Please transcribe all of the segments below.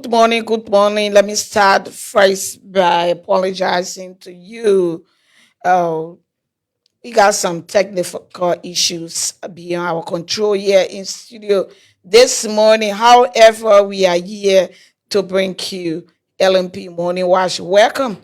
Good morning. Good morning. Let me start first by apologizing to you. Uh, we got some technical issues beyond our control here in studio this morning. However, we are here to bring you LMP Morning Watch. Welcome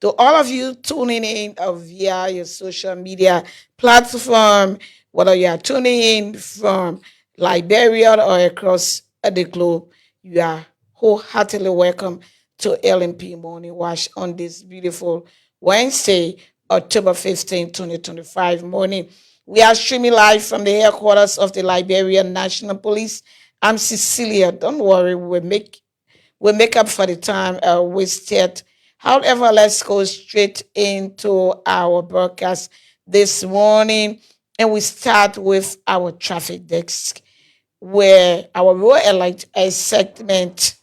to all of you tuning in via your social media platform, whether you are tuning in from Liberia or across the globe, you are wholeheartedly welcome to LMP Morning Wash on this beautiful Wednesday, October 15th, 2025 morning. We are streaming live from the headquarters of the Liberian National Police. I'm Cecilia. Don't worry, we'll make up for the time wasted. However, let's go straight into our broadcast this morning, and we start with our traffic desk, where our road alert segment,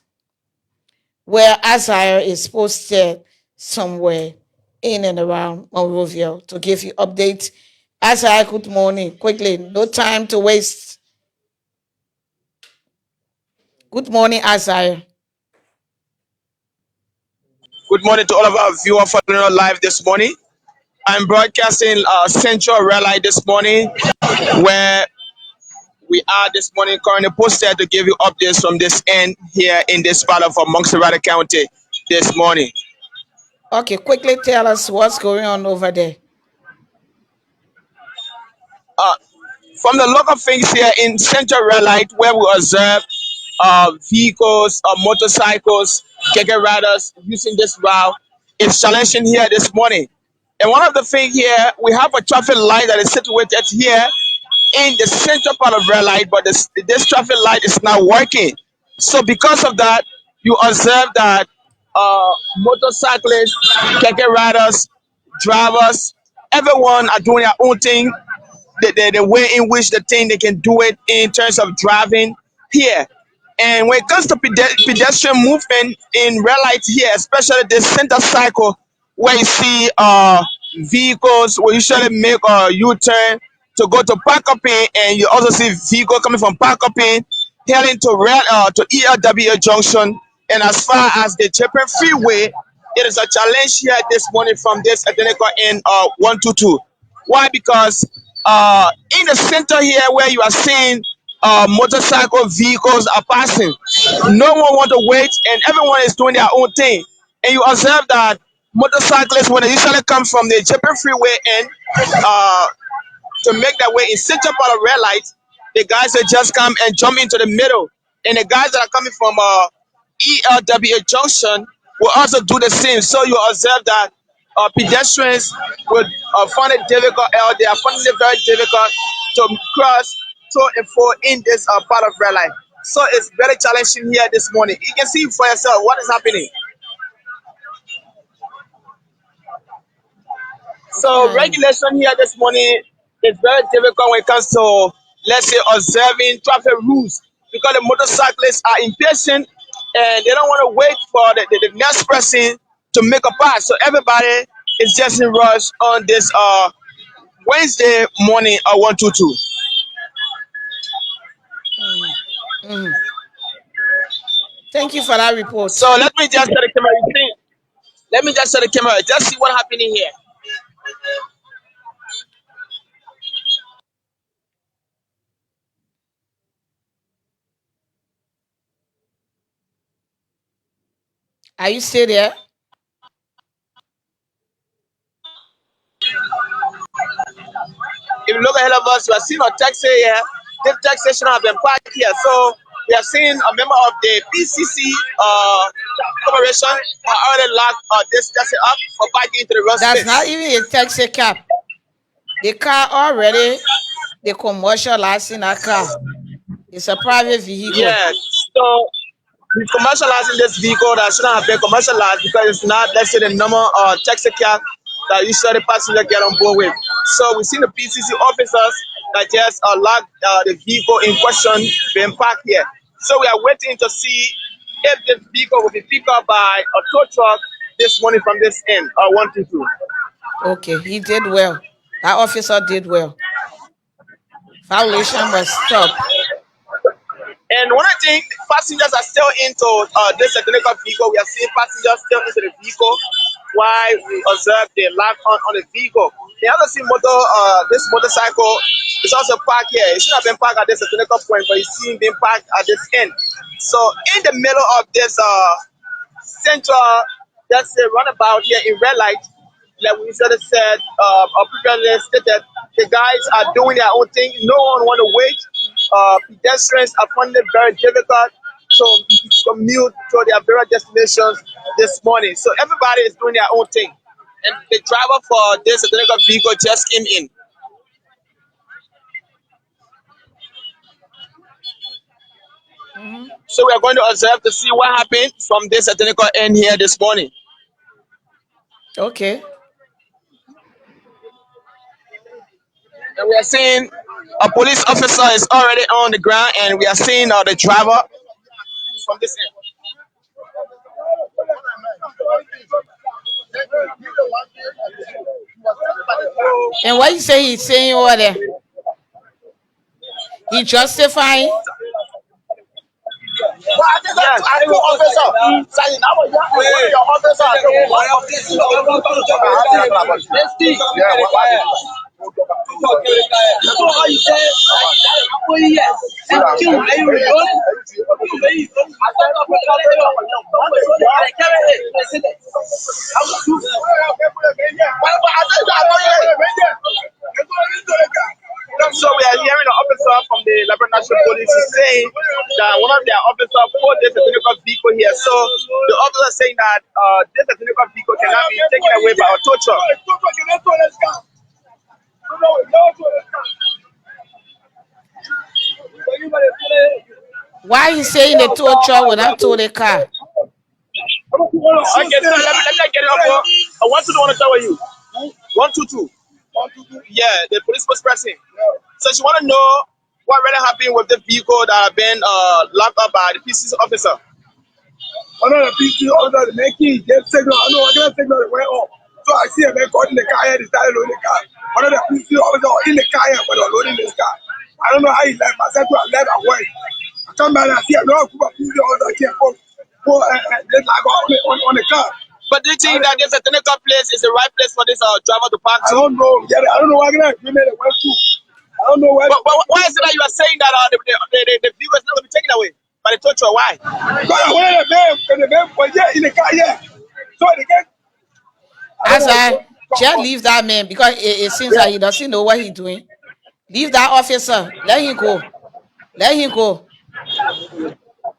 where Azire is posted somewhere in and around Monrovia to give you updates. Azire, good morning. Quickly, no time to waste. Good morning, Azire. Good morning to all of our viewers following us live this morning. I'm broadcasting Central Red Light this morning, where we are this morning currently posted to give you updates from this end here in this part of Montserrat County this morning. Okay, quickly tell us what's going on over there. Uh, from the local things here in Central Red Light, where we observe vehicles, motorcycles, keke riders using this route, is challenging here this morning. And one of the things here, we have a traffic light that is situated here in the central part of red light, but this traffic light is not working. So because of that, you observe that motorcyclists, keke riders, drivers, everyone are doing their own thing. The way in which the thing they can do it in terms of driving here. And when it comes to pedestrian movement in red light here, especially the center cycle, where you see vehicles will usually make a U-turn to go to park up in, and you also see vehicle coming from park up in, heading to ELWA junction. And as far as the Japan freeway, it is a challenge here this morning from this identical in 122. Why? Because in the center here, where you are seeing motorcycle vehicles are passing, no one want to wait, and everyone is doing their own thing. And you observe that motorcyclists, when they usually come from the Japan freeway and uh, to make their way in central part of red light, the guys that just come and jump into the middle, and the guys that are coming from ELWA junction will also do the same. So you observe that pedestrians will find it difficult, or they are finding it very difficult to cross to and fro in this part of red light. So it's very challenging here this morning. You can see for yourself what is happening. So Okay. regulation here this morning is very difficult when it comes to, let's say, observing traffic rules, because the motorcyclists are impatient and they don't want to wait for the next person to make a pass. So everybody is just in rush on this Wednesday morning 122. Mm. Mhm. Thank you for that So report. let me just set the camera. Let me just set the camera. Just see what's happening here. Are you still there? If you look ahead of us, we are seeing a taxi here. This taxi station has been parked here. So we are seeing a member of the PCC corporation already locked this taxi up for parking into the road That's not space. even a taxi cab. The car already, the commercializing that car. It's a private vehicle. Yeah. So we commercializing this vehicle that shouldn't have been commercialized, because it's not, let's say, the normal taxi cab that usually passenger get on board with. So we see the PCC officers that just locked the vehicle in question being parked here. So we are waiting to see if this vehicle will be picked up by a tow truck this morning from this end, 122. Okay, he did well. That officer did well. Violation must stop. And one of the things, passengers are still into this technical vehicle. We are seeing passengers still into the vehicle while we observe the lock on the vehicle. The other see this motorcycle is also parked here. It should have been parked at this technical point, but it's seen being parked at this end. So in the middle of this central, just a runabout here in red light, like we sort of said, or previously stated, the guys are doing their own thing. No one want to wait. Pedestrians are finding it very difficult to commute to their various destinations this morning. So everybody is doing their own thing. And the driver for this electrical vehicle just came in. So we are going to observe to see what happened from this technical end here this morning. Okay. And we are seeing a police officer is already on the ground, and we are seeing the driver from this end. And what you say he's saying over there? He justifying? Yes, I do officer. Saying that was your officer. So we are hearing an officer from the Liberian National Police is saying that one of their officers pulled this technical vehicle here. So the officer is saying that this technical vehicle cannot be taken away by a tow truck. Why he saying the tow truck will not tow the car? Okay, so let me get it up. I want to know what to tell you. 122. Yeah, the police spokesperson. So she want to know what really happened with the vehicle that have been locked up by the PCC officer. One of the PCC officer, the making get signal. I know I got signal that went off. So I see a man caught in the car and started loading the car. One of the PCC officer in the car but loading this car. I don't know how he left. I said to I left and went. I come back and I see a lot of PCC officer here on the car. But do you think that this technical place is the right place for this driver to park to? I don't know. Yeah, I don't know why I agreement went to. I don't know why. But why is it that you are saying that the vehicle is not going to be taken away by the tow truck? Why? Because one of the men was in the car, yeah. So they get. As I just leave that man because it seems like he doesn't know what he's doing. Leave that officer. Let him go. Let him go.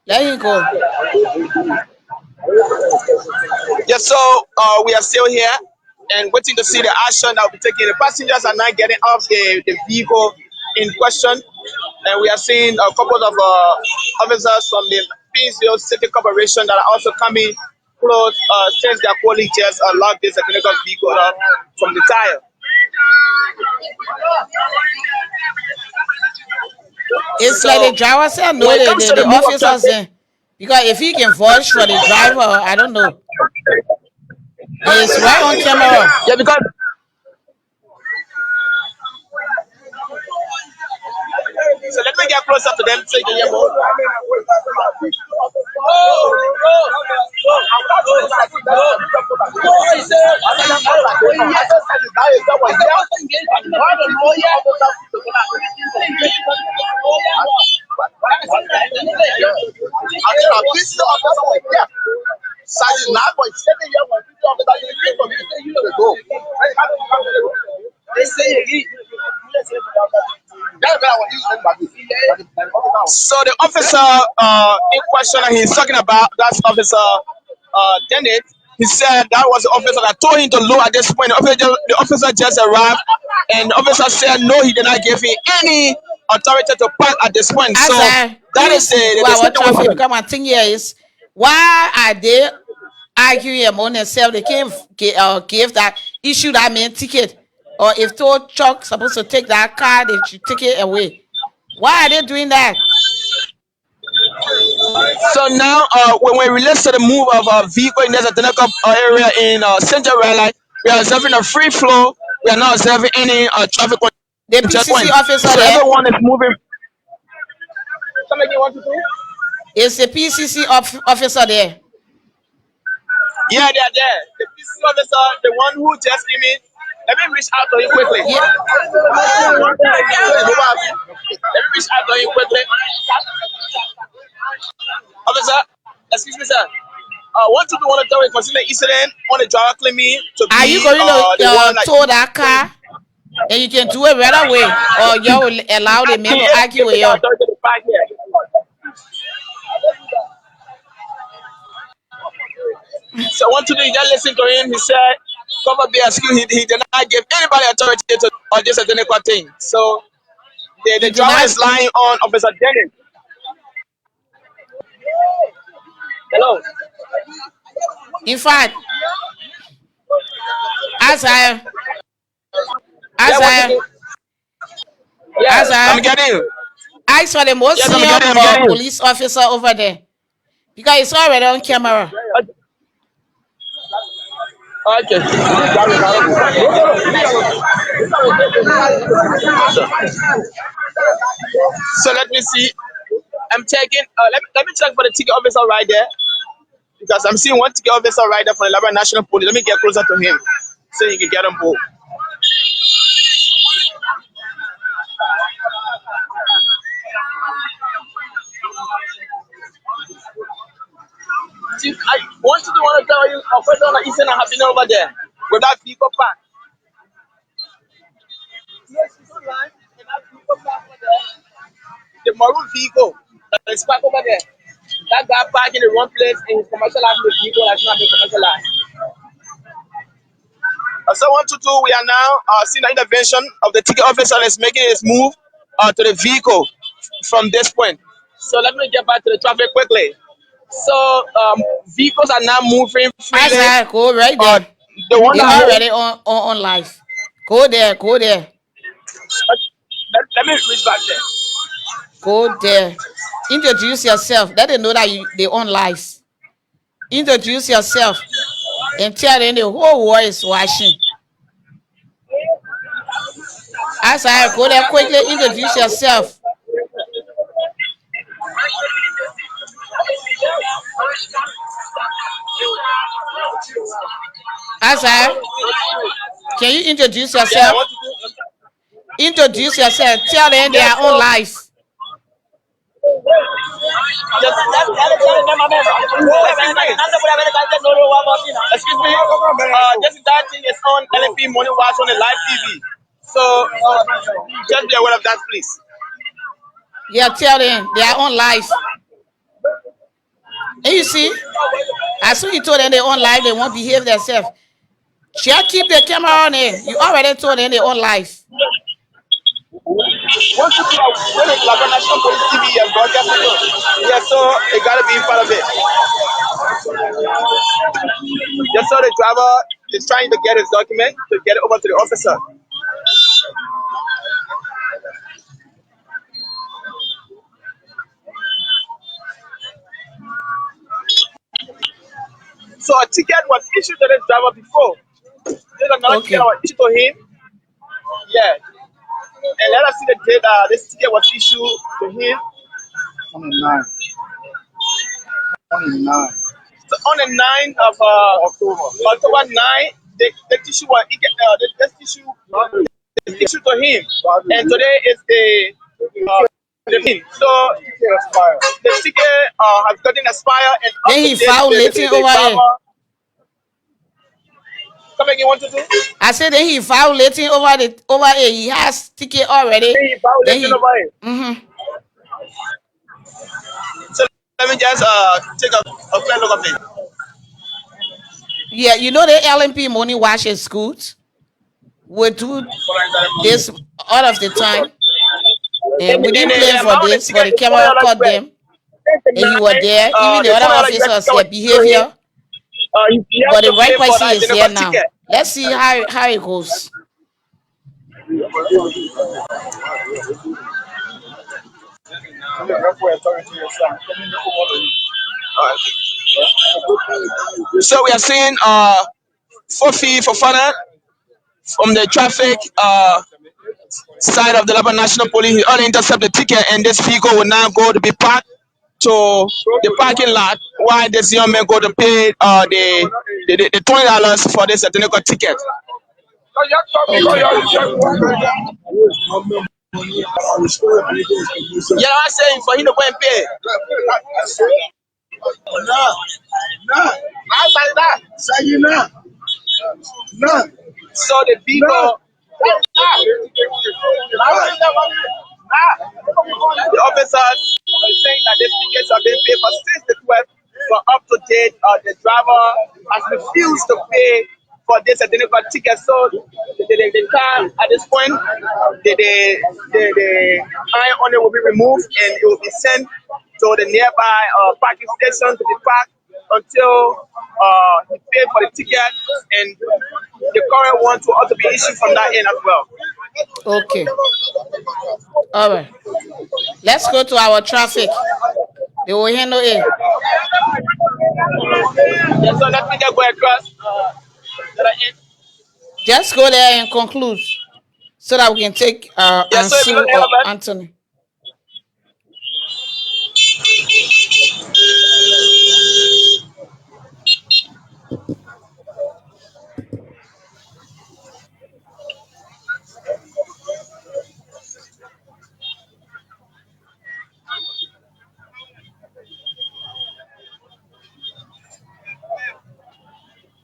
Let him go. Yes, so we are still here and waiting to see the action that will be taken. The passengers are not getting off the vehicle in question, and we are seeing a couple of officers from the Painesville City Corporation that are also coming close since their colleagues just locked this technical vehicle up from the tire. It's so, like the driver said, no, the officers there. Because if he can vouch for the driver, I don't know. It's right on camera. Yeah, because so let me get closer to them so you can hear more. So the officer in question that he's talking about, that's Officer Dennett. He said that was the officer that told him to load at this point. The officer just arrived, and the officer said no, he did not give him any authority to park at this point. As so that is the traffic become a thing here is why are they arguing among themselves? They can't give that issue that man ticket, or if tow truck supposed to take that car, they should take it away. Why are they doing that? So now, when we relate to the move of a vehicle in this technical area in Central Red Light, we are observing a free flow. We are not observing any traffic. The PCC officer so there. everyone is moving. Come again, 122? Is the PCC officer there? Yeah, they are there. The PCC officer, the one who just came in. Let me reach out to you quickly. Yeah. Let me reach out to you quickly. Officer, excuse me, sir. One to want to tell you concerning the incident on the driver claiming to Are you be going the to one like. tow that car? And you can do it right away, or you will allow the man to argue Give with the you. authority to park here. So one today, just listen to him. He said, "Cover be excuse." He did not give anybody authority to on this identical thing. So the He do driver not. is lying on Officer Dennis. Hello. In fact, as I, Yeah, as one I, today. Yeah, as I'm I, getting you. I saw the most Yes, I'm senior getting. I'm getting you. police officer over there because it's already on camera. Okay. So let me see. I'm checking. Let me check for the ticket officer right there because I'm seeing one ticket officer right there for the Liberian National Police. Let me get closer to him so you can get on board. See, I want to tell you a question that isn't happening over there with that vehicle park. Yes, it's online. And that vehicle park over there, the maroon vehicle that is parked over there. That guy parked in the wrong place in his commercialized vehicle that's not being commercialized. So 122, we are now seeing the intervention of the ticket officer that's making his move to the vehicle from this point. So let me get back to the traffic quickly. So vehicles are now moving As freely. I go right Uh, there, the one they that moved, already on live. Go there, go there, let me reach back there. go there. Introduce yourself. Let them know that they on live. Introduce yourself and tell them the whole world is watching. As I go there quickly, introduce yourself. As I, can you introduce Yeah, I yourself? want to do. Introduce yourself. Tell them they Yes, are on so live. excuse me. This entire thing is on LFP Morning Watch on the live TV. So just be aware of that, please. Yeah, tell them they are on live. And you see, as soon as you told them they on live, they won't behave themselves. Just keep the camera on there. You already told them they on live. Once you put out when it's like national police TV and broadcasting, yeah, so it gotta be in part of it. Just so the driver is trying to get his document to get it over to the officer. So a ticket was issued to this driver before. There's another ticket that Okay. was issued to him. Yeah. And let us see the date this ticket was issued to him. 29. 29. So on the 9th of October 9, the tissue was the tissue is issued to him. And today is the thing. So the ticket has gotten expired and up Then to he date violating the over here. driver. Come again, want to do? I said then he violating over here. He has ticket already. He Then violating he over it. So let me just take a clear look of it. yeah, you know the LMP money wash is good. We do this all of the time. And we In didn't the plan for amount of the this, but ticket the is camera $20 caught US. them. And he was there. Even the The other $20 US officers, ticket their was issued to him. behavior. He has But the to right pay for person that is here identical now. ticket. Let's see how it goes. So we are seeing 4 feet for further from the traffic side of the Lebanon National Police. He only intercept the ticket, and this vehicle will now go to be parked to the parking lot while this young man go to pay the $20 for this technical ticket. Okay. Yeah, I'm saying for him to go and pay. So the vehicle, the officers are saying that these tickets have been paid for since the 12th, but up to date, the driver has refused to pay for this identical ticket. So the car at this point, the iron on it will be removed and it will be sent to the nearby parking station to be parked until he paid for the ticket, and the current one to also be issued from that end as well. Okay. All right. Let's go to our traffic. They will handle it. Yeah, so let me just go across the other end. Just go there and conclude so that we can take Yeah, so if you Ansu look ahead or of us, Anthony.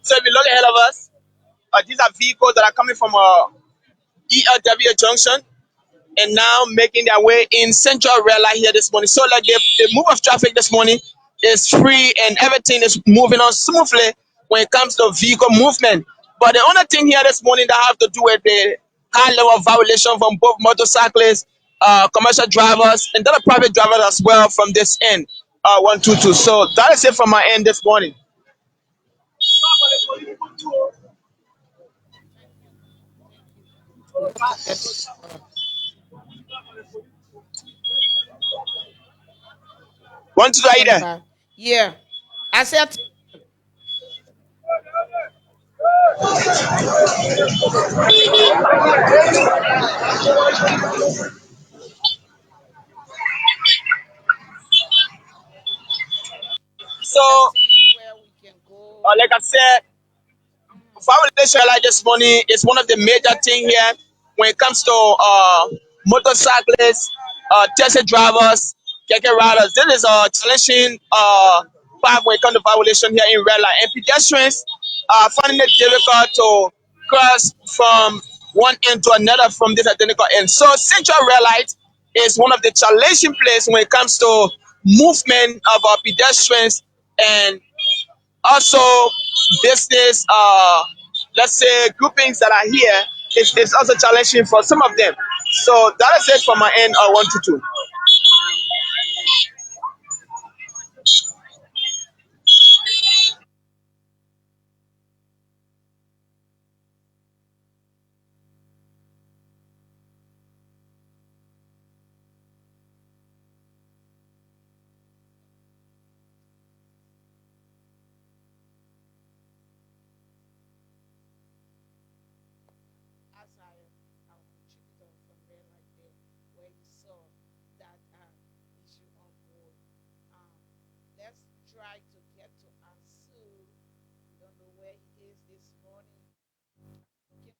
so if you look ahead of us, these are vehicles that are coming from ELW Junction and now making their way in Central Rail Line here this morning. So like the move of traffic this morning is free and everything is moving on smoothly when it comes to vehicle movement. But the only thing here this morning that have to do with the high level of violation from both motorcyclists, commercial drivers, and then the private drivers as well from this end, 122. So that is it from my end this morning. Okay. Uh, 122, are you there? 25. Yeah. I said let's So, see where we can go. like I said, validation like this morning is one of the major thing here when it comes to motorcyclists, taxi drivers, keke riders. This is a challenging part when it comes to violation here in red light. And pedestrians are finding it difficult to cross from one end to another from this identical end. So central red light is one of the challenging places when it comes to movement of pedestrians and also business let's say groupings that are here is also challenging for some of them. So that is it from my end, 122. As our contributor from there, like there, where you saw that issue on board. Um, let's try to get to Ansu. We don't know where he is this morning. Okay.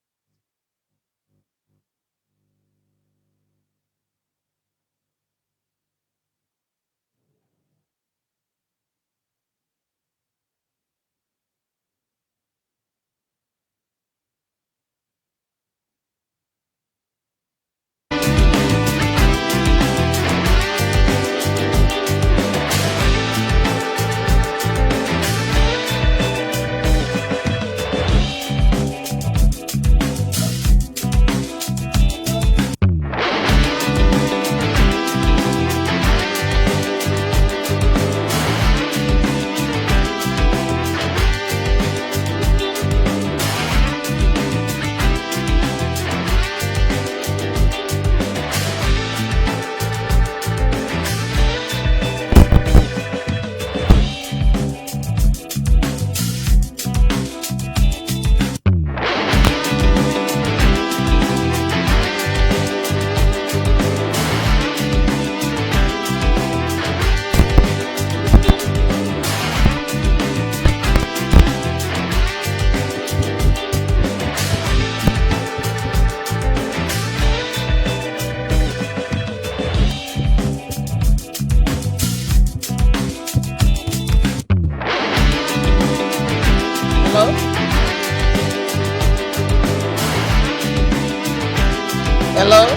Hello. Okay.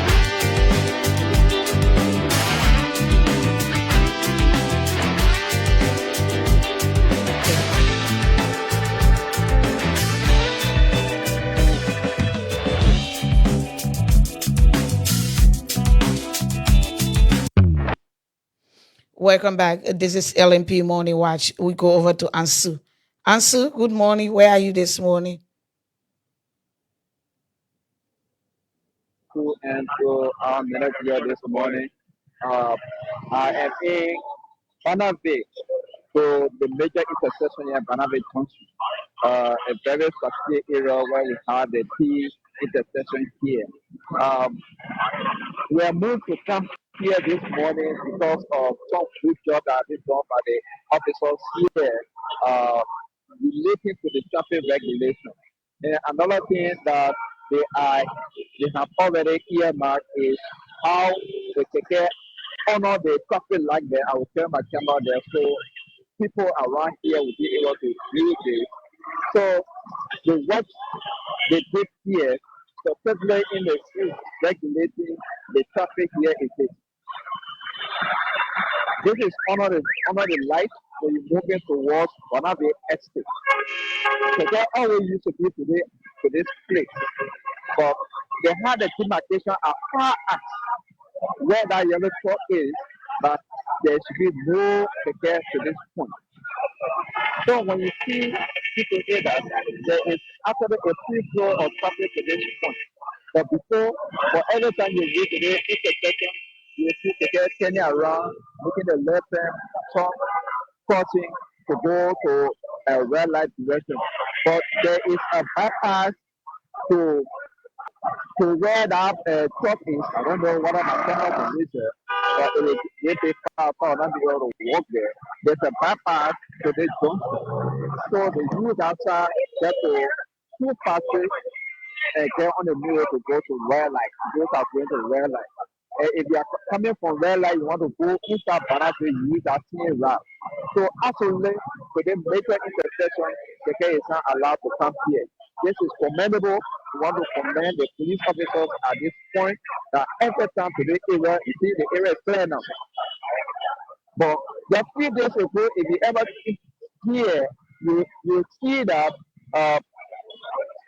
Welcome back. This is LMP Morning Watch. We go over to Ansu. Ansu, good morning. Where are you this morning? And to our minute here this morning. Uh, I am in Banave, so the major intersection here, Banave Junction, a very specific area where we have the T intersection here. Um, we are moved to come here this morning because of some good job that has been done by the officers here relating to the traffic regulation. And another thing that they have already earmarked is how the keke honor the traffic light there. I will turn my camera there so people around here will be able to view this. So the work they did here, specifically in the street regulating the traffic here is this is honor the light when you're moving towards one of the estate. So they always used to be today to this place. But they had a demarcation as far as where that yellow truck is, but there should be no care to this point. So when you see people say that there is actually a free flow of traffic to this point. But before, for every time you reach the intersection, you see people turning around, making a left turn, turn, crossing to go to a red light direction. But there is a bypass to where that truck is. I don't know what my camera can reach but it is really far not be able to walk there. There's a bypass to this junction. So the youth outside get to two passes and get on the mirror to go to red light. Those are going to red light. If you are coming from red light, you want to go inside Barrage, you use that same route. So absolutely, for the major intersection, the car is not allowed to come here. This is commendable. We want to commend the police officers at this point that every time to the area, you see the area is clear now. But just 3 days ago, if you ever here, you see that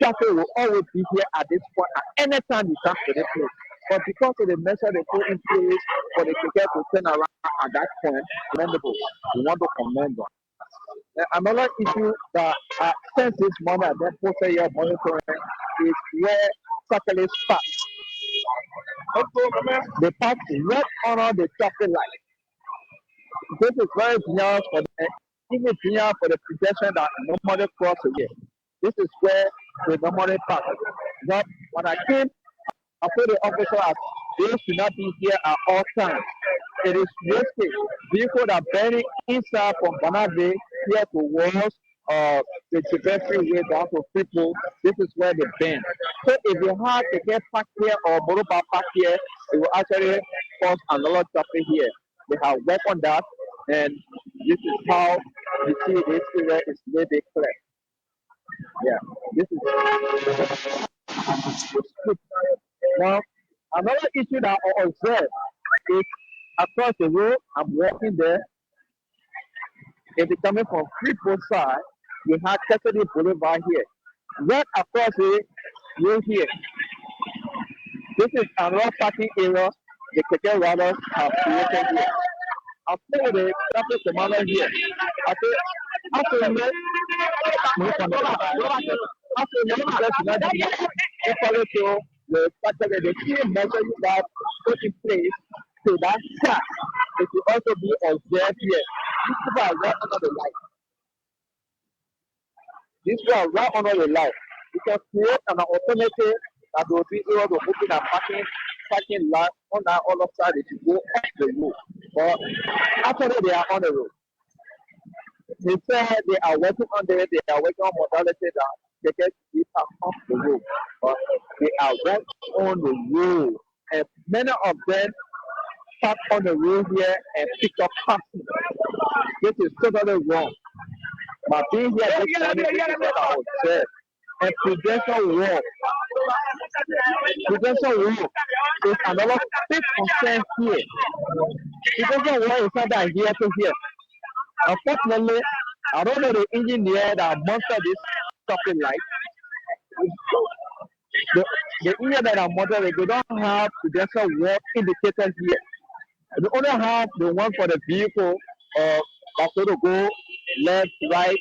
traffic will always be here at this point at any time you come to this place. But because of the measure they put in place for the ticket to turn around at that point, commendable. We want to commend them. Another issue that since this morning I then posted here monitoring is where cyclists park. They park right under the traffic light. This is very dangerous for the even dangerous for the pedestrian that normally cross here. This is where they normally park. But when I came, I told the officer that they should not be here at all times. It is risky. Vehicles are burning inside from Banade here towards the Chibesi way down to people. This is where they burn. So if you have to get parked here or Boroba park here, it will actually cause another traffic here. They have worked on that, and this is how you see this area is really clear. Yeah, this is good. Now, another issue that I observed is across the road, I'm walking there. If you're coming from Freeport side, you have Cassidy Boulevard here. Right across the road here, this is another parking area the Keke riders have created here. I told the traffic commander here, I said, after you equally to the fact that the key measure you have put in place to that track, it will also be observed here. These people are right under the light. These people are right under the light. We can create an alternative that will be able to open a parking lot on that other side if you go off the road. But actually they are on the road. They said they are working on it, they are working on modality that they get people off the road. But they are right on the road. And many of them park on the road here and pick up passing. This is totally wrong. But being here this morning, this is what I observed. And prudential wrong. Prevention work is another big concern here. Prevention work is not that here to here. Unfortunately, I don't know the engineer that monitor this traffic light. The, the engineer that are monitoring, they don't have prevention work indicators here. They only have the one for the vehicle that's going to go left, right,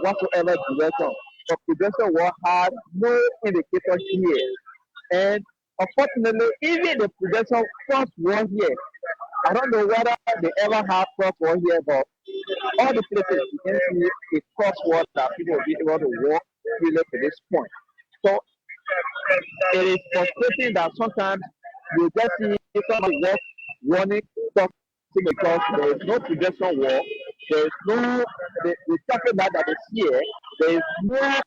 whatsoever direction. But prevention work has no indicator here. And unfortunately, even the prevention crosswalk here, I don't know whether they ever have crosswalk here, but all the places you can see a crosswalk that people will be able to walk really to this point. So it is frustrating that sometimes you just see somebody walk running crossing because there is no pedestrian wall, there is no the traffic light that is here, there is no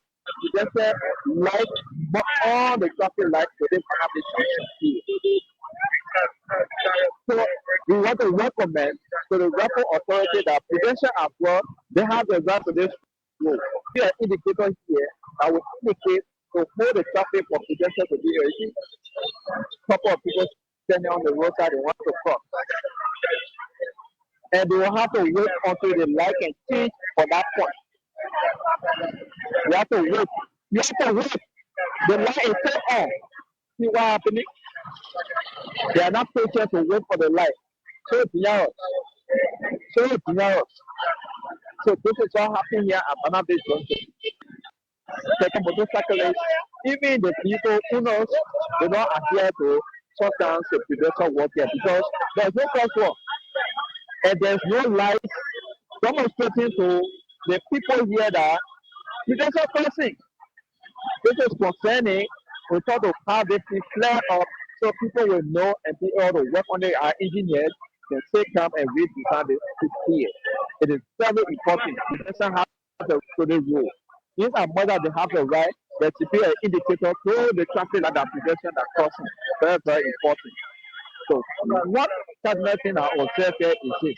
pedestrian light, but all the traffic lights within Panama Junction here. So we want to recommend to the local authority that prudential as well, they have the right to this road. There are indicators here that will indicate to hold the traffic for prudential to be a couple of people standing on the roadside they want to cross. And they will have to wait until the light can change for that point. You have to wait. You have to wait. The light is still on. See what happening? They are not patient to wait for the light. So it's yours. So it's yours. So this is what happened here at Banana Bay Junction. Second motorcyclists, even the people who knows, they don't adhere to sometimes the pedestrian walk here because there's no crosswalk and there's no light demonstrating to the people here that pedestrian crossing. This is concerning. We try to have this thing clear up so people will know and be able to work on it. Our engineers can say come and read behind this here. It is very important. Pedestrian have the rule. These are mothers they have the right that to be an indicator to the traffic that the pedestrian are crossing. Very, very important. So what cardinal thing I observe here is this.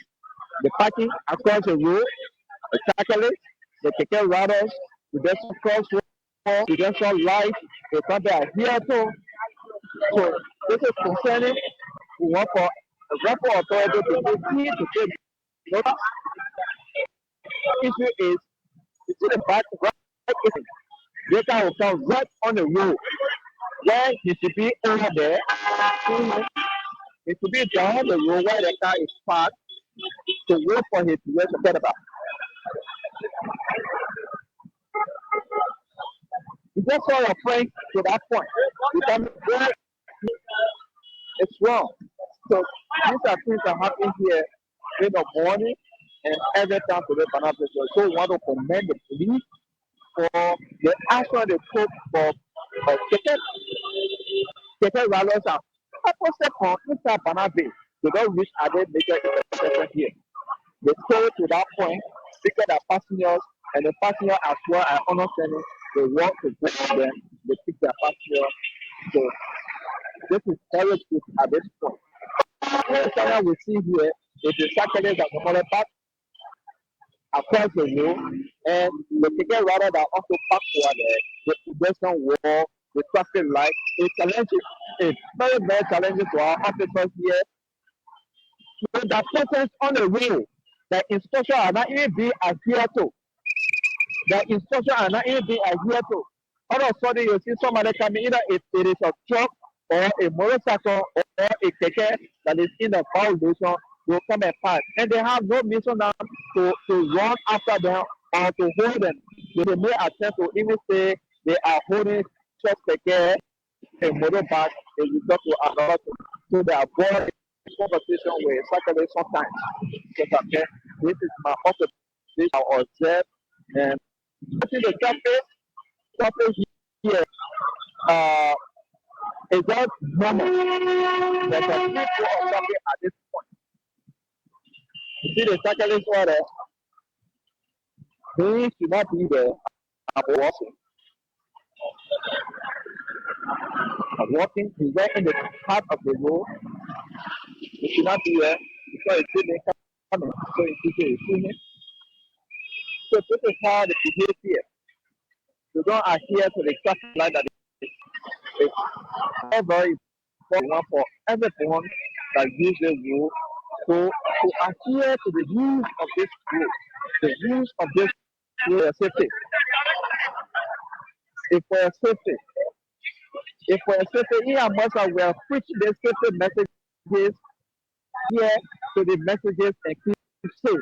The parking across the road, the cyclists, the keke riders, pedestrian crosswalk, pedestrian light, the something are here too. So this is concerning we want for the local authority to continue to take notice. Issue is you see the back right they can come right on the road where he should be over there. It should be down the road where the car is parked to wait for his to get about. You just saw your friend to that point. You can it's wrong. So these are things that happen here in the morning and every time to the Banana. So we want to commend the police for the action they took for ticket rallies are opposite on inside Banana Bay. They don't reach other major intersection here. They stay to that point, pick up their passengers, and the passengers as well are understanding they want to go to them, they pick their passengers. So this is very good at this point. The channel we see here is the cyclists that normally park across the road and the ticket rider that also park over there, the pedestrian wall, the traffic light. It's challenging. It's very, very challenging to our officers here. So that persons on the road, the instructions are not even being adhered to. The instructions are not even being adhered to. All of a sudden, you see somebody coming, either it is a truck or a motorcycle or a keke that is in the violation, will come and park. And they have no mission now to run after them or to hold them. They may attempt to even say they are holding truck keke, a motorbike, and you talk to another. So they avoid conversation with cyclists sometimes. Because okay, this is my observation I observe and I think the traffic here is not normal. There's a people of traffic at this point. You see the cyclists order, they should not be there. I'm walking. He's right in the part of the road. He should not be there because it's still coming. So it's still so this is how they behave here. They don't adhere to the traffic light that is. It's very important for everyone that use the rule to adhere to the rules of this rule. The rules of this rule are safety. If we're safety, if we're safety, in as much as we are preaching the safety messages here to the messages and keep safe.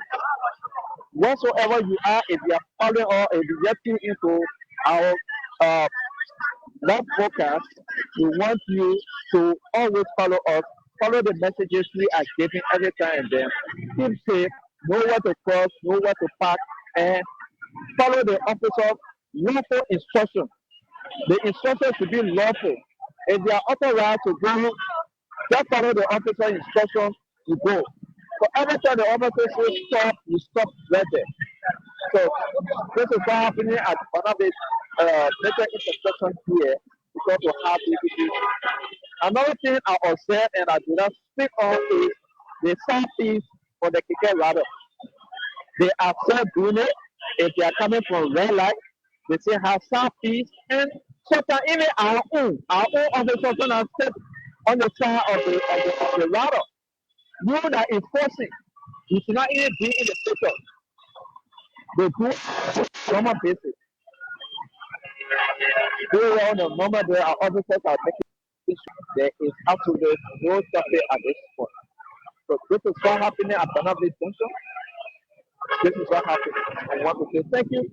Whatsoever you are, if you are following or if you are getting into our uh, love podcast, we want you to always follow us, follow the messages we are giving every time and then. Keep safe, know where to cross, know where to park, and follow the officer's lawful instruction. The instruction should be lawful. If they are authorized to go, just follow the officer's instruction to go. So every time the officer says stop, you stop right there. So this is what happening at one of the major intersections here because we have this issue. Another thing I observed and I do not speak on is the southeast for the Kike ladder. They are still doing it. If they are coming from red light, they still have southeast and sometimes even our own officers are set on the side of the ladder. You that enforcing, you should not even be in the picture. They do it on a normal basis. Very well on a normal day, our officers are making sure there is absolutely no traffic at this point. So this is what happening at Banabli Junction. This is what happened. I want to say thank you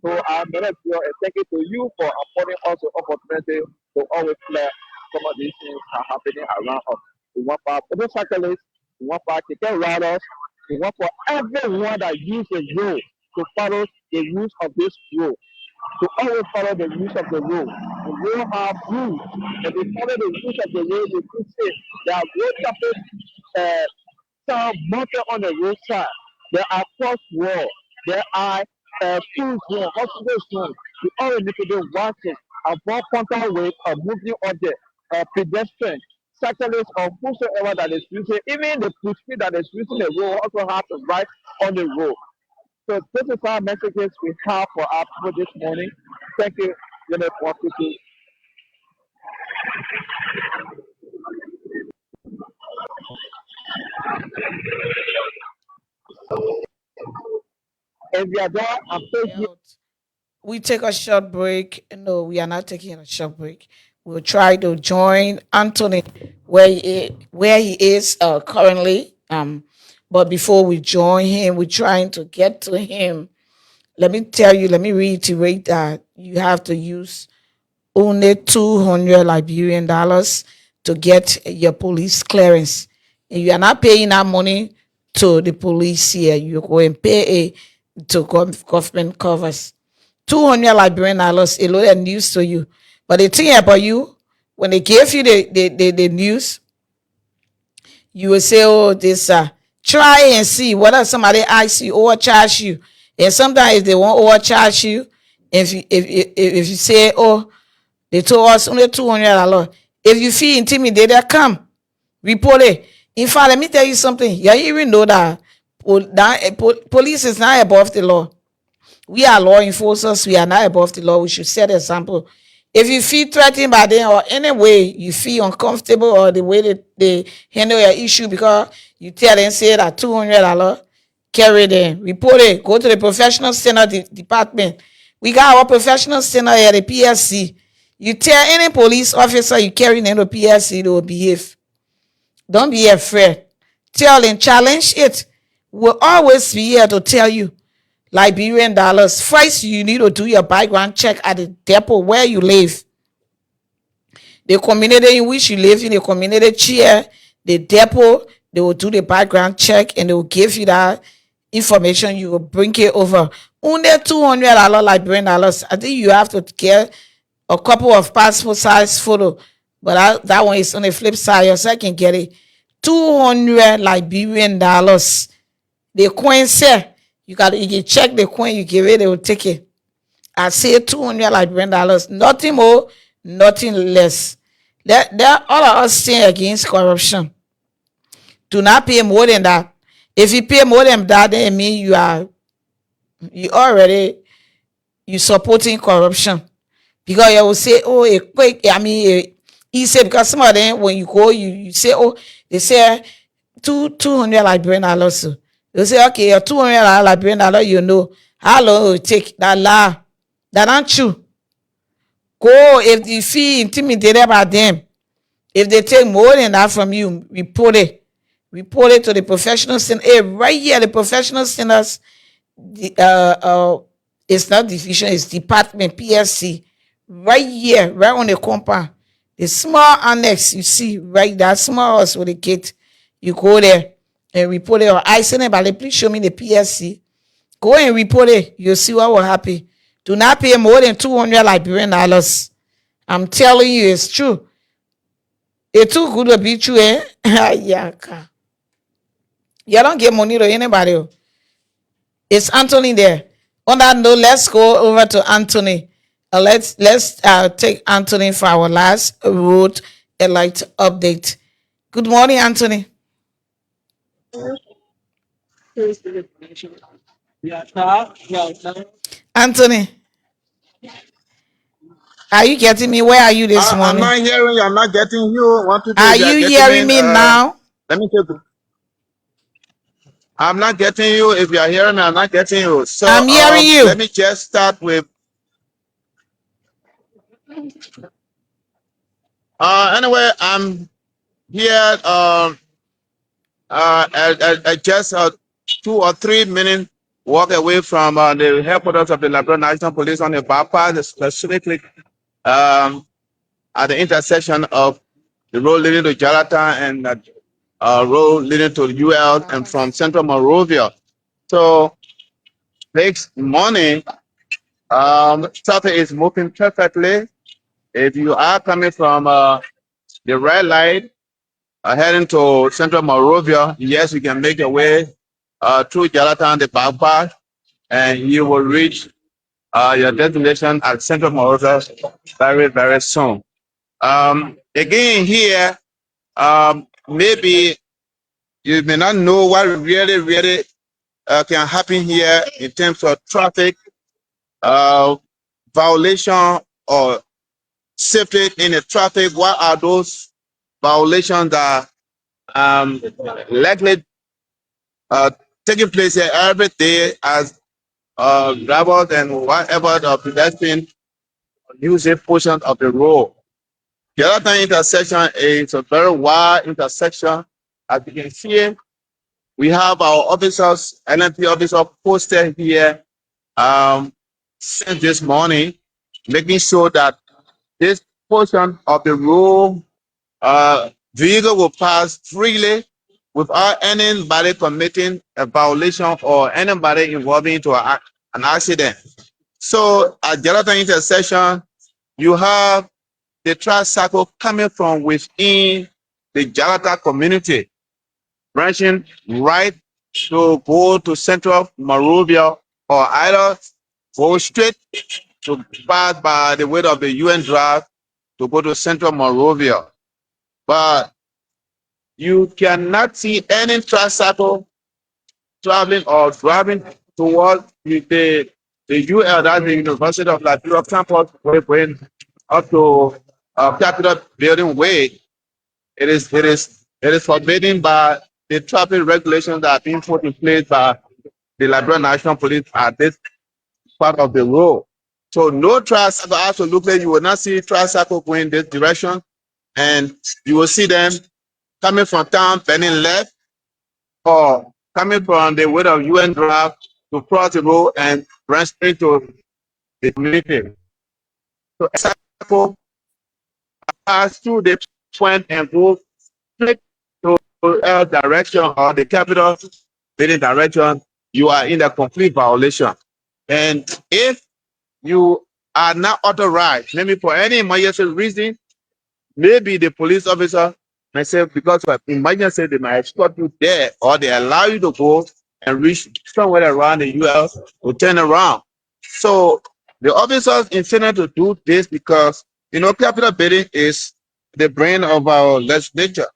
to our minister and thank you to you for affording us the opportunity to always clear some of these things are happening around us. We want for our motorcyclists, we want for our ticket riders, we want for everyone that uses the road to follow the rules of this road. To always follow the rules of the road. The road have rules. If they follow the rules of the road, they could say there are road traffic some mounted on the roadside. There are crosswalks. There are school zones, hospital zones. We all need to do watching, avoid contact with a moving object, pedestrian, cyclist, or whosoever that is using. Even the push that is using the road also have to ride on the road. So this is our messages we have for our people this morning. Thank you, Leonard, for speaking. If you are there, I'm thank you. We take a short break. No, we are not taking a short break. We'll try to join Anthony where he is currently. But before we join him, we're trying to get to him. Let me reiterate that you have to use only 200 Liberian dollars to get your police clearance. And you are not paying that money to the police here. You go and pay it to government covers. 200 Liberian dollars, a lot of news to you. But the thing about you, when they give you the news, you will say, oh, this, try and see whether somebody asks you overcharge you. And sometimes if they won't overcharge you, if you say, oh, they told us only $200. If you feel intimidated, come report it. In fact, let me tell you something. You even know that police is not above the law. We are law enforcers. We are not above the law. We should set example. If you feel threatened by them or any way you feel uncomfortable or the way they handle your issue because you tell them say that $200, carry them, report it, go to the professional center department. We got our professional center here, the PSC. You tell any police officer you carry them to PSC, they will behave. Don't be afraid. Tell them, challenge it. We'll always be here to tell you Liberian dollars. First, you need to do your background check at the depot where you live. The community in which you live in, the community chair, the depot, they will do the background check and they will give you that information. You will bring it over. Only $200 Liberian dollars. I think you have to get a couple of passport size photo, but that one is on the flip side. Your side can get it. 200 Liberian dollars. The coin say you can check the coin you give it, they will take it. I say 200 Liberian dollars, nothing more, nothing less. There all of us saying against corruption. Do not pay more than that. If you pay more than that, then it means you supporting corruption. because you will say, oh, a quick, I mean, easy, because some of them, when you go, you say, oh, they say $200 Liberian dollars. You say, okay, your $200 Liberian dollar, you know, how long it will take that la, that aren't you. Go, if you feel intimidated by them, if they take more than that from you, report it. Report it to the professional center. Hey, right here, the professional centers, the it's not division, it's department, PSC. Right here, right on the compound. The small annex you see right, that small house with the gate. You go there and report it, or I send it, but please show me the PSC. Go and report it. You'll see what will happen. Do not pay more than $200 Liberian dollars. I'm telling you, it's true. It's too good to be true, eh? Yeah. You don't give money to anybody. It's Anthony there. On that note, let's go over to Anthony. Let's take Anthony for our last road elite update. Good morning, Anthony. Anthony, are you getting me? Where are you this I'm morning? not hearing you. I'm not getting you. 1, 2, 3. Are If you are you getting hearing me, me now? let me take. I'm not getting you. If you are hearing me, I'm not getting you. So I'm hearing let you. me just start with. Anyway, I'm here. Just 2 or 3 minutes walk away from the headquarters of the Liberia National Police on the bypass, specifically at the intersection of the road leading to Jalata and road leading to UL and from Central Monrovia. So this morning, traffic is moving perfectly. If you are coming from the red light heading to Central Monrovia, yes, you can make your way through Jalata and the bypass, and you will reach your destination at Central Monrovia very, very soon. Again, here, maybe you may not know what really can happen here in terms of traffic violation or safety in the traffic. What are those violations that likely taking place here every day as drivers and whatever the pedestrian use a portion of the road? The other intersection is a very wide intersection. As you can see, we have our officers, LNP officers posted here since this morning, making sure that this portion of the road vehicle will pass freely without anybody committing a violation or anybody involving into an accident. So at Jonathan intersection, you have the tricycle coming from within the Jalata community, branching right to go to Central Monrovia, or either go straight to pass by the way of the UN Drive to go to Central Monrovia. But you cannot see any tricycle traveling or driving towards the UL, that's the University of Liberia campus, going up to Capitol Building Way. It is forbidden by the traffic regulations that are being put in place by the Liberian National Police at this part of the road. So no tricycle, absolutely, you will not see tricycle going this direction, and you will see them coming from town, turning left, or coming from the way of UN Drive to cross the road and run straight to the community. So tricycle pass through the point and go straight to L direction or the capital building direction, you are in a complete violation. And if you are not authorized, maybe for any emergency reason, maybe the police officer may say because of emergency, they might escort you there, or they allow you to go and reach somewhere around the US to turn around. So the officers intended to do this because capital building is the brain of our legislature.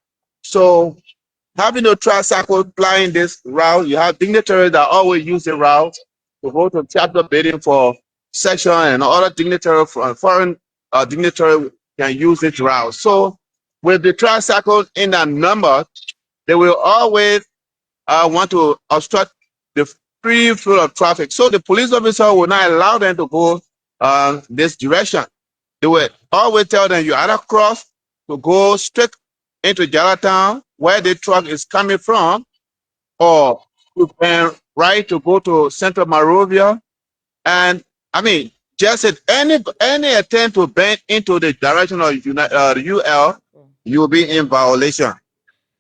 So having a tricycle flying this route, you have dignitaries that always use the route to go to chapter building for section, and other dignitaries from foreign dignitary can use this route. So with the tricycle in that number, they will always want to obstruct the free flow of traffic. So the police officer will not allow them to go this direction. They will always tell them you either cross to go straight into Jaratown where the truck is coming from, or you can right to go to Central Monrovia. And I mean, just at any attempt to bend into the direction of the UL, you will be in violation.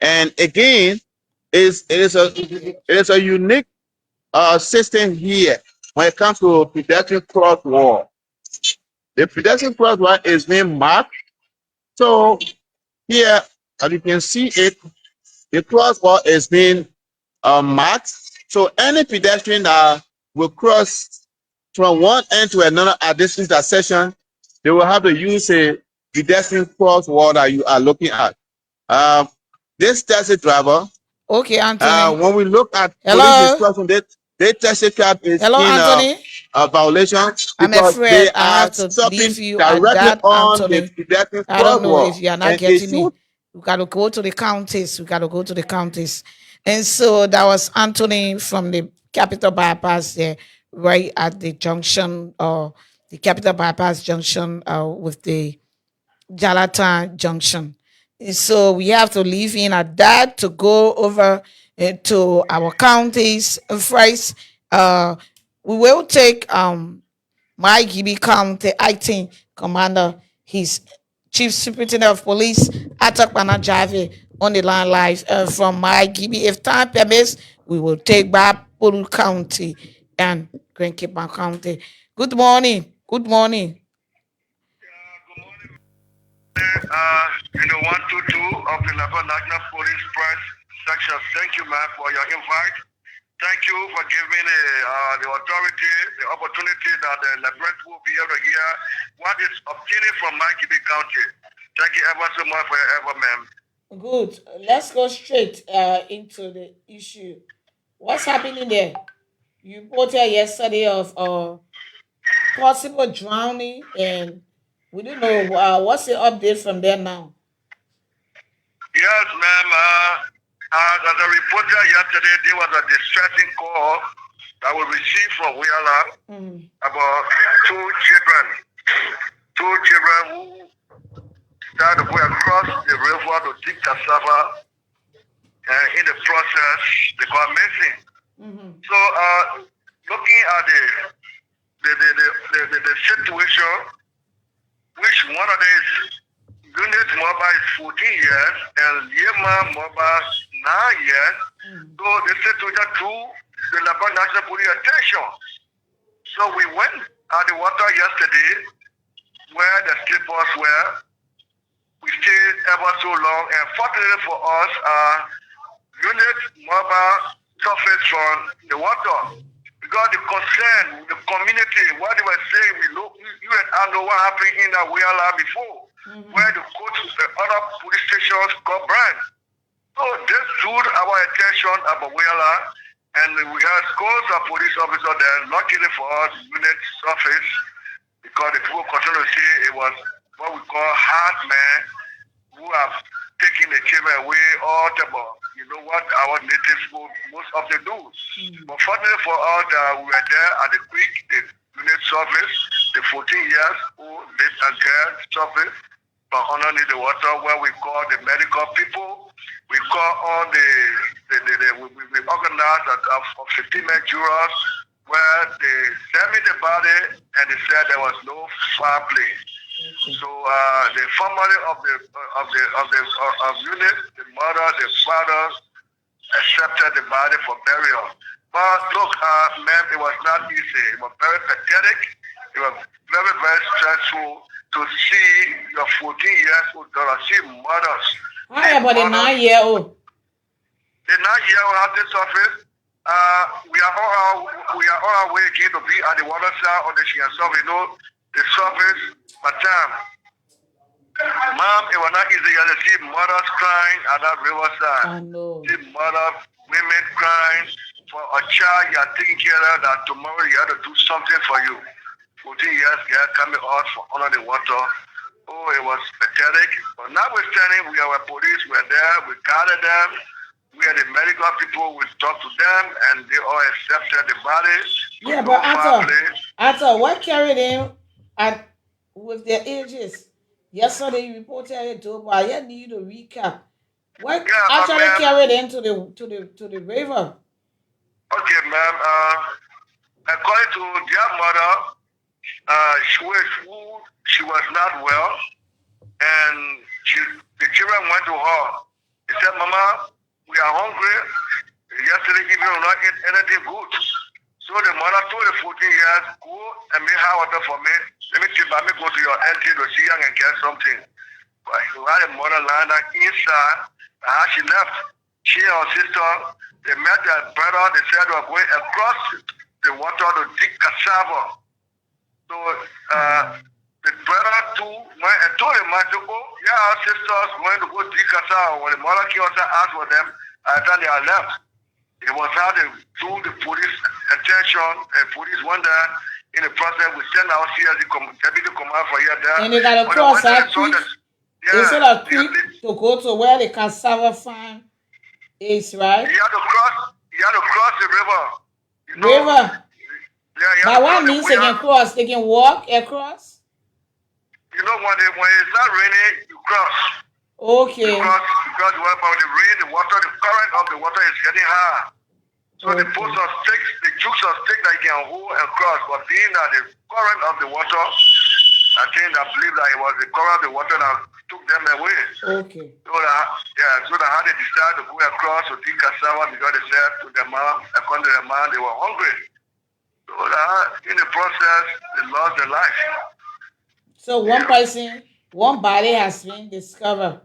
And again, it is a unique system here when it comes to pedestrian crosswalk. The pedestrian crosswalk is being marked. So here, as you can see it, the crosswalk is being marked. So any pedestrian that will cross from one end to another at this intersection, they will have to use a pedestrian crosswalk that you are looking at. Um, this taxi driver, Okay, Anthony. when we look at police Hello? instruction, they taxi cab is Hello, in Anthony? a violation I'm because they afraid I are have to stopping leave you at directly that, on the Anthony. pedestrian I don't know if crosswalk, you are not and it getting should. me. We got to go to the counties. We got to go to the counties. And so that was Anthony from the Capital Bypass there, right at the junction, or the Capital Bypass junction with the Jalata junction. So we have to leave in at that to go over to our counties first. We will take my Gibi County acting commander, his chief superintendent of police, Atakpana Jave, on the line live from my Gibi. If time permits, we will take back Puru County and Grand Cape County. Good morning. Good morning. In the 122 of the Lebanon National Police Press section. Thank you, man, for your invite. Thank you for giving the authority the opportunity that the Liberians will be able to hear what is obtaining from Mikey County. Thank you ever so much for your effort, man. Good. Let's go straight into the issue. What's happening there? You reported yesterday of possible drowning, and we don't know what's the update from there now. Yes, ma'am. As a reporter yesterday, there was a distressing call that we received from Wiyala about two children who started to go across the river to dig cassava, and in the process, they got missing. So, looking at the situation, which one of these unit mobile is 14 years and Yema mobile 9 years. So the situation drew the Lebanon National Police attention. So we went at the water yesterday where the slippers were. We stayed ever so long, and fortunately for us, unit mobile surfaced from the water. Because the concern, the community, what they were saying, we know, you and I know what happened in the Wiyala before, where the court, the other police stations got burned. So this drew our attention about Wiyala, and we had scores of police officers there. Luckily for us, unit surface, because the people continue to say it was what we call hard men who have taken the children away all the time. You know what our native school most of them do. But fortunately for us, we were there at the creek, the unit service, the 14 years old little girl service from underneath the water, where we call the medical people. We call all we organized of 15 jurors where they sent me the body and they said there was no foul play. So the family of unit, the mother, the father accepted the body for burial. But look, ma'am, it was not easy. It was very pathetic. It was very, very stressful to see your 14 years old daughter, see mothers. How about the 9-year-old? The 9-year-old at this office. We are on our way again to be at the water side on the Shiansov. You know, the surface, but mom, it was not easy to see mothers crying at that riverside. I know. See mothers, women crying for a child you are taking care of that tomorrow you have to do something for you. 14 years girl coming out from under the water. Oh, it was pathetic. But notwithstanding, we our police were there, we gathered them, we had the medical people, we talked to them, and they all accepted the body. Yeah, No but family. what carried him at with their ages? Yesterday you reported it to, but I need to recap. What Yeah, actually ma'am. carried him to the river? Okay, ma'am. According to their mother, she was not well, and the children went to her. They said, "Mama, we are hungry. Yesterday evening we not eat anything good." So the mother told the 14 years, "Go and make hot water for me. Let me see, let me go to your auntie to see her and get something." But while the mother lying down inside, how she left, she and her sister, they met their brother. They said they were going across the water to dig cassava. So the brother too went and told the man, "Oh, yeah, our sisters going to go dig cassava." When the mother came out and asked for them, I thought they had left. It was how they drew the police attention, and police went there. In the process, we sent our CSD deputy command for here there. And they got to When cross they went there, that they saw creek. that, Is it a yeah, creek to go to where the cassava farm is, right? you had to cross the river. You know, River. yeah, you But had to what cross the means they can cross? They can walk across? You know, when it's not raining, you cross. Okay. Because when the rain, the current of the water is getting high. So the post of sticks, the jukes of sticks that you can hold and cross, but being that the current of the water, I believe that it was the current of the water that took them away. Okay. So that how they decided to go across to dig cassava because they said to the man, according to the man, they were hungry. So that in the process, they lost their life. So one body has been discovered.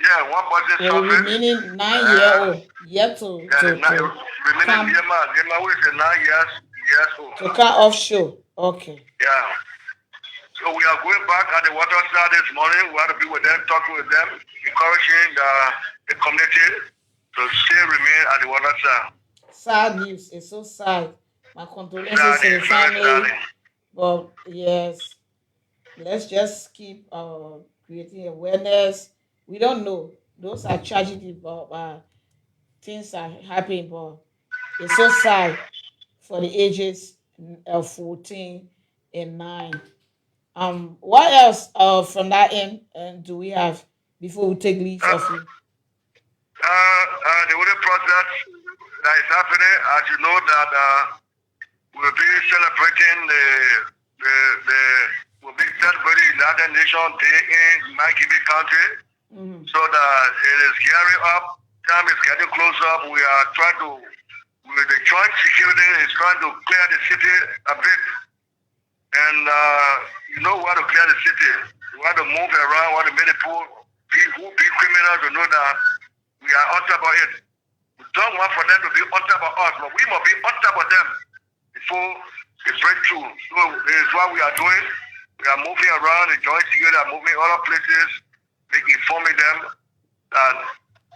Yeah, one person For the remaining 9-year-old yet to remaining come Yema is 9 years old. to come offshore. Okay. Yeah. So we are going back at the water side this morning. We have to be with them, talking with them, encouraging the community to still remain at the water side. Sad news. It's so sad. My condolences to the family. But yes, let's just keep creating awareness. We don't know. Those are tragedies, but things are happening. But it's so sad for the ages of 14 and 9. What else from that end do we have before we take leave of you? The only process that is happening, as you know, that we'll be celebrating we'll be celebrating United Nations Day in MyLiberian Country. Mm-hmm. So that it is gearing up. Time is getting closer. We are trying to, with the joint security, is trying to clear the city a bit. And we want to clear the city. We want to move around. We want to make people who be criminals to know that we are on top of it. We don't want for them to be on top of us, but we must be on top of them before it breaks through. So it is what we are doing. We are moving around. The joint security are moving other places, informing them that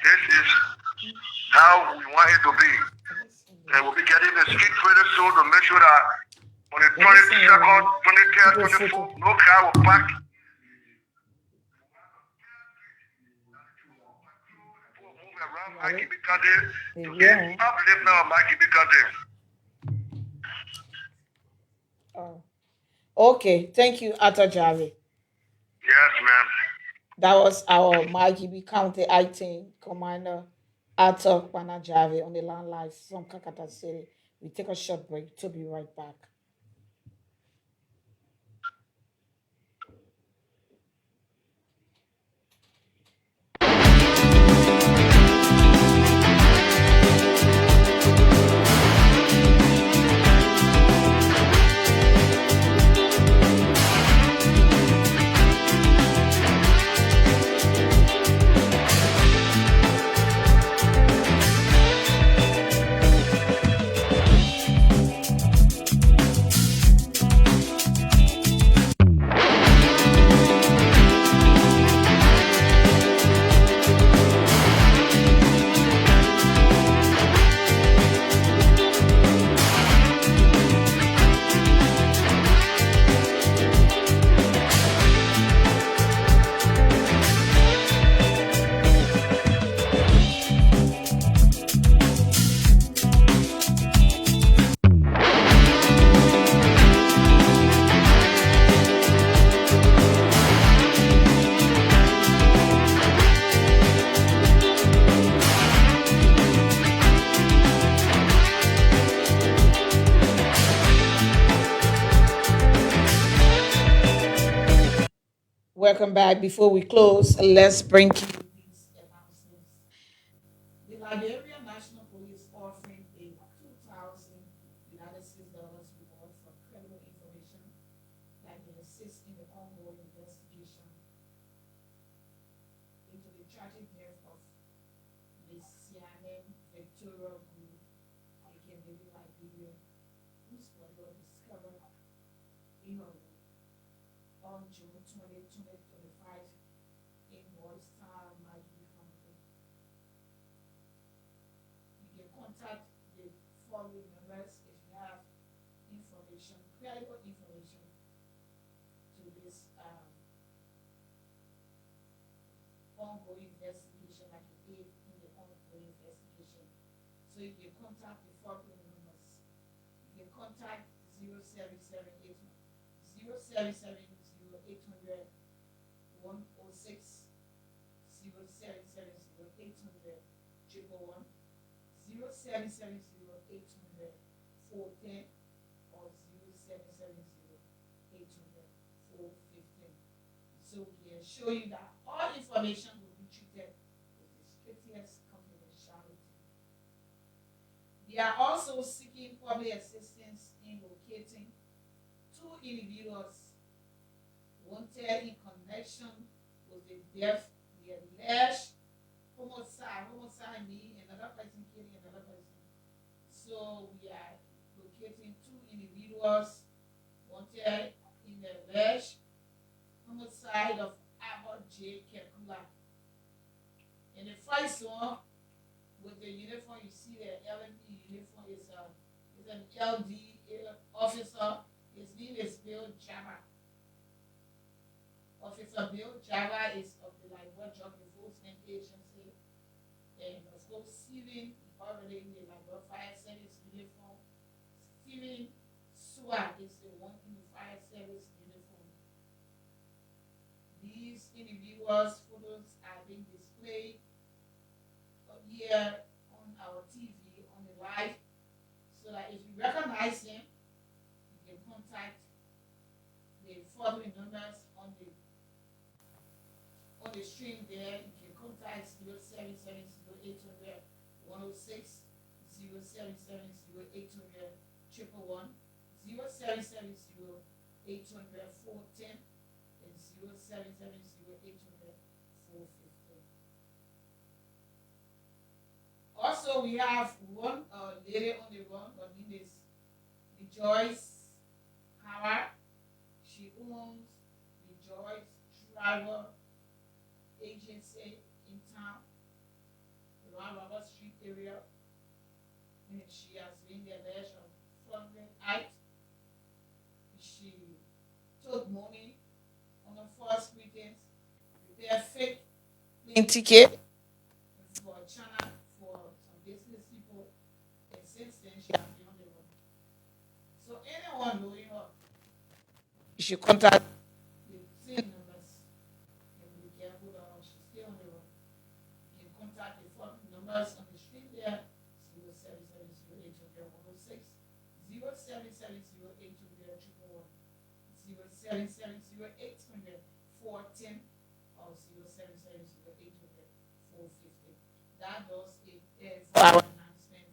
this is how we want it to be. And we'll be getting the street pretty soon to make sure that on the 22nd, 23rd, 24th, no car will park. We'll move around MyLiberian Country to get uplift now in MyLiberian Country. Okay, thank you, Atta Javi. Yes, ma'am. That was our MyLiberian County Acting Commander Atta Javi on the land live from Kakata City. We take a short break to be right back. Welcome back. Before we close, let's bring you these announcements. The Liberia National Police offering a 2,000 United States dollars reward for credible information that can assist in the ongoing investigation into the tragic death of Miss Sianen Victoria Group, aka Liberia, whose body was discovered in her room on June 20, 2025 in Boystown, Maggie County. You can contact the following numbers if you have information, credible information to this ongoing investigation, like you did in the ongoing investigation. So you can contact the following numbers. You can contact 0778 0770 106 0770 800 111 0770 800 410 or 0770 800 415. So we can show you that all information will be treated with the strictest confidentiality. They are also seeking public assistance in locating two individuals wanted in connection with the death, the alleged homicide me, another person killing another person. So we are locating two individuals wanted in the alleged homicide of Abbott J. Kekula. And the first one with the uniform, you see the LMP uniform is an LD officer. His name is Bill Java. Officer Bill Java is of the Liberia Drug Enforcement Agency. And of course, Steven, already in the Liberia Fire Service uniform. Steven Sua is the one in the Fire Service uniform. These individuals' photos are being displayed here on our TV, on the live, so that if you recognize him, you can contact the following numbers on the stream there. You can contact 0770 800 106 0770 800 111 0770 800 410 and 0770 800 415. Also, we have one lady on the run. Her name is Rejoice Howard. She owns Rejoice Driver Agency in town, around Robert Street area. And she has been the alleged of fraudulent act. She took money on a false pretense, prepare fake plane ticket for China for some business people, and since then she has been on the run. So anyone knowing her, you should contact the same numbers and be careful that she's still on the run. You can contact the phone numbers on the screen there: 0770 800 106 0770 800 111 0770 800 410 or 0770 800 415. That does it for our announcement.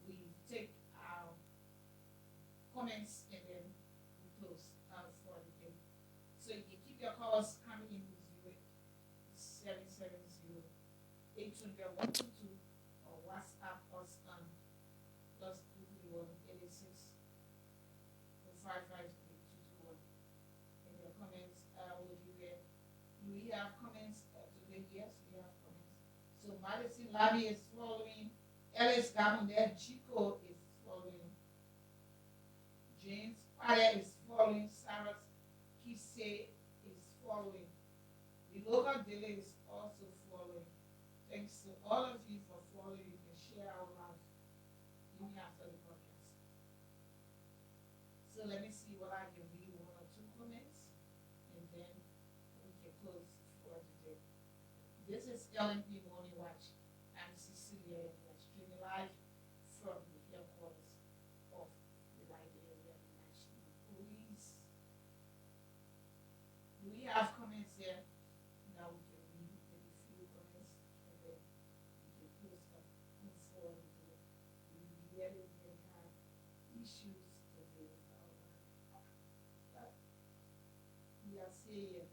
We take our comments and then we close for the day. So you can keep your calls coming in with 0770 800 122 or WhatsApp us on plus 231 86 553 221. And your comments will be read. Do we have comments today? Yes, we have comments. So Madison Lavi is following. Ellis Gabonel Chico is following. James Fire is following. Sarah Kise is following. The local daily is also following. Thanks to all of you for following. You can share our live even after the podcast. So let me see what I can read, one or two comments, and then we can close for today. This is LMP Morning Watch. I'm Cecilia, and we're streaming live from the headquarters of the Liberian National Police. Do we have comments there that we can read maybe few comments and then we can post up move forward with it. We really, really have issues to deal with our life. But we are still here.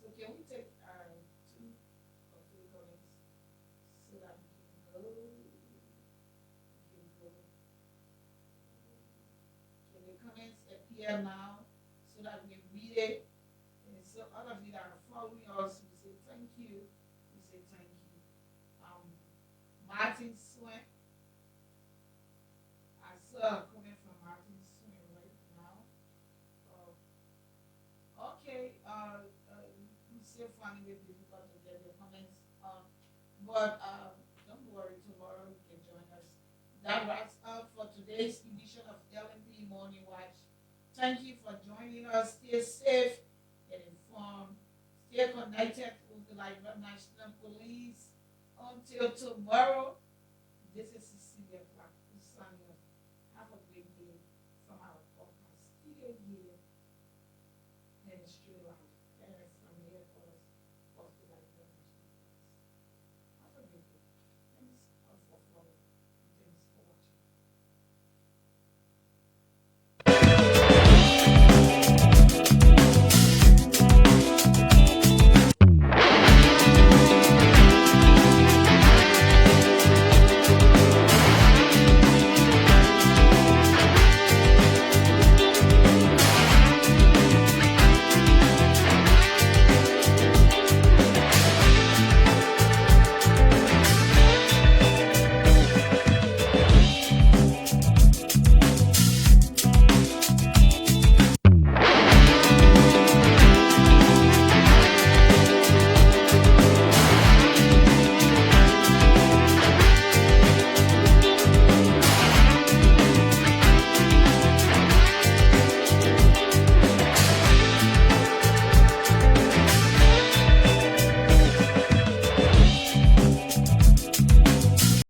So can we take two or three comments so that we can go? We can go. Can the comments appear now so that we can read it? And so all of you that are following us, we say thank you. We say thank you. Um, Martin Swain, I saw a comment from Martin Swain right now. Uh, okay, it's still finding it difficult to get your comments on, but don't worry, tomorrow you can join us. That wraps up for today's edition of LMP Morning Watch. Thank you for joining us. Stay safe and informed. Stay connected with the Liberia National Police. Until tomorrow, this is Cecilia Clark signing off. Have a great day from our podcast. Here, here.